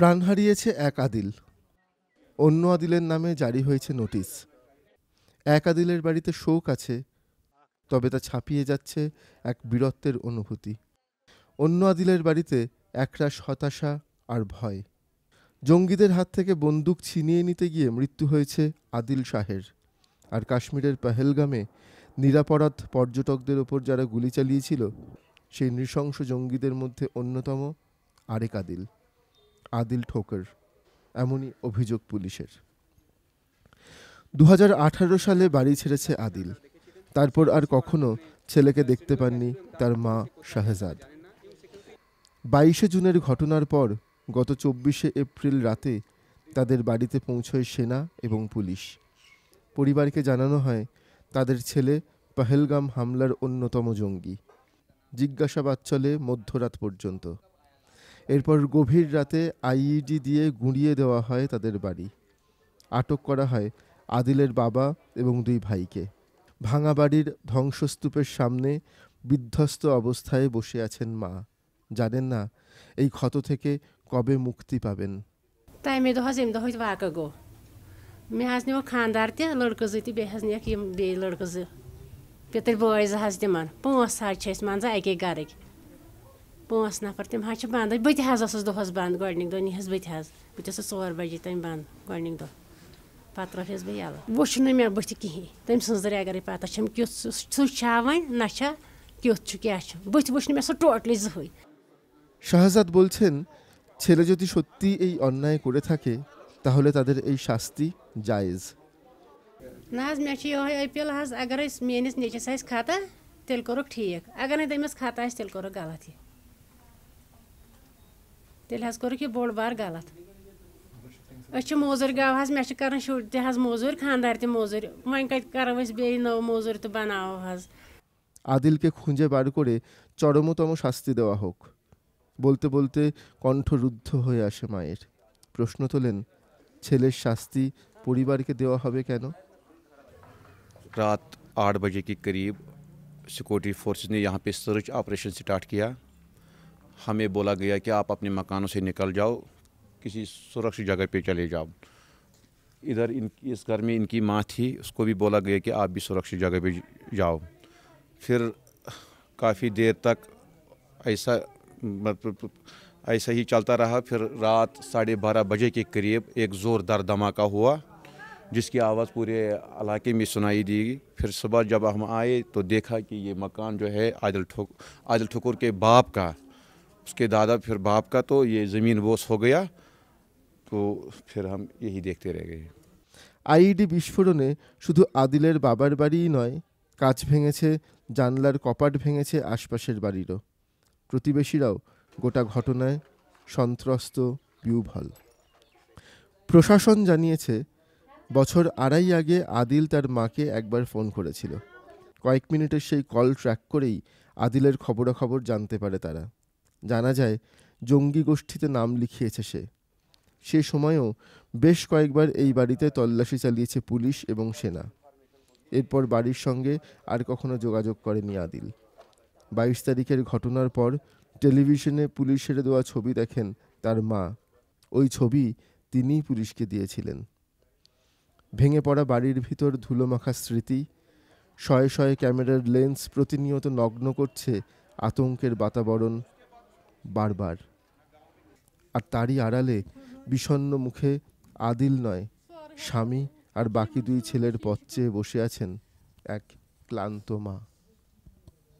প্রাণ হারিয়েছে এক আদিল, অন্য আদিলের নামে জারি হয়েছে নোটিশ। এক আদিলের বাড়িতে শোক আছে, তবে তা ছাপিয়ে যাচ্ছে এক বীরত্বের অনুভূতি। অন্য আদিলের বাড়িতে একরাশ হতাশা আর ভয়। জঙ্গিদের হাত থেকে বন্দুক ছিনিয়ে নিতে গিয়ে মৃত্যু হয়েছে আদিল শাহের। আর কাশ্মীরের পহেলগামে নিরাপরাধ পর্যটকদের ওপর যারা গুলি চালিয়েছিল, সেই নৃশংস জঙ্গিদের মধ্যে অন্যতম আরেক আদিল, আদিল ঠোকর। এমনই অভিযোগ পুলিশের। 2018 সালে বাড়ি ছেড়েছে আদিল। তারপর আর কখনো ছেলেকে দেখতে পাননি তার মা শাহজাদ। 22 জুনের ঘটনার পর গত 24 এপ্রিল রাতে তাদের বাড়িতে পৌঁছয় সেনা এবং পুলিশ। পরিবারকে জানানো হয় তাদের ছেলে পহেলগাম হামলার অন্যতম জঙ্গি। জিজ্ঞাসাবাদ চলে মধ্যরাত পর্যন্ত। এরপর গভীর রাতে আইইডি দিয়ে গুঁড়িয়ে দেওয়া হয় তাদের বাড়ি। আটক করা হয় আদিলের বাবা এবং 2 ভাইকে। ভাঙা বাড়ির ধ্বংসস্তূপের সামনে বিধ্বস্ত অবস্থায় বসে আছেন মা। জানেন না এই ক্ষত থেকে কবে মুক্তি পাবেন। तमे दो एम दह वाक़ गो मे निक खानदार तड़क जो बेहज निक बे लड़क जो पितर बॉय जज तम 5 मान अके गरक 5 नफर तम बंद बह दहस बंद गॉडनिक दह नीहस बह 4 बजे तम बंद गॉडनिक दह पे त्रोस बह यल वुच मे बुथ कहें तम सर अगर पता कि सह वन ना क्युत क्या बुथ वुच मे सह टोटली जहई। শাহজাদ বলছেন, ছেলে যদি সত্যি এই অন্যায় করে থাকে তাহলে তাদের এই শাস্তি জায়েজ। ना मे अपील अगर मेनिस नेचस खता तेल कोरुक ठीक अगर ना तमिस खता तेल कोरुक गलत तेल कोरुक बोड़ बार गलत मोजूर गाँव मे कर शुर तज मोजूर खानदार त मोजूर वन कत करो बे नव मोजूर तो बनाओ আদিলকে খুঁজে বার করে চরমতম শাস্তি দেওয়া হোক। বলতে বলতে কণ্ঠ রুদ্ধ হয়ে আসে মায়ের। প্রশ্ন তোলেন, ছেলের শাস্তি পরিবারকে দেওয়া হবে কেন? रात 8 बजे के करीब सिक्योरिटी फोर्सेस ने यहाँ पे सर्च ऑपरेशन स्टार्ट किया। हमें बोला गया कि आप अपने मकानों से निकल जाओ, किसी सुरक्षित जगह पे चले जाओ। इधर इस घर में इनकी माँ थी, उसको भी बोला गया कि आप भी सुरक्षित जगह पे जाओ। फिर काफ़ी देर तक ऐसा ही चलता रहा। फिर रात 12:30 बजे के करीब एक ज़ोरदार धमाका हुआ जिसकी आवाज़ पूरे इलाके में सुनाई दी। फिर सुबह जब हम आए तो देखा कि ये मकान जो है आदिल ठुकुर के बाप का, उसके दादा फिर बाप का, तो ये ज़मीन बोस हो गया। तो फिर हम यही देखते रह गए। আইইডি বিস্ফোরণে শুধু আদিলের বাবার বাড়িই নয়, কাঁচ ভেঙেছে, জানলার কপাট ভেঙেছে আশপাশের বাড়িরও। প্রতিবেশীরাও গোটা ঘটনায় সন্ত্রস্ত, বিহ্বল। প্রশাসন জানিয়েছে, বছর আড়াই আগে আদিল তার মাকে একবার ফোন করেছিল। কয়েক মিনিটের সেই কল ট্র্যাক করেই আদিলের খবরাখবর জানতে পারে তারা। জানা যায় জঙ্গি গোষ্ঠীতে নাম লিখিয়েছে সে সময়ও বেশ কয়েকবার এই বাড়িতে তল্লাশি চালিয়েছে পুলিশ এবং সেনা। এরপর বাড়ির সঙ্গে আর কখনো যোগাযোগ করেনি আদিল। 22 তারিখের ঘটনার পর টেলিভিশনে পুলিশের দেওয়া ছবি দেখেন তার মা। ওই ছবি তিনিই পুলিশকে দিয়েছিলেন। ভেঙে পড়া বাড়ির ভিতর ধুলোমাখা স্মৃতি, শয়ে শয়ে ক্যামেরার লেন্স প্রতিনিয়ত নগ্ন করছে আতঙ্কের বাতাবরণ বারবার। আর তারই আড়ালে বিষণ্ণ মুখে আদিল নয়, স্বামী আর বাকি 2 ছেলের পথ চেয়ে বসে আছেন এক ক্লান্ত মা।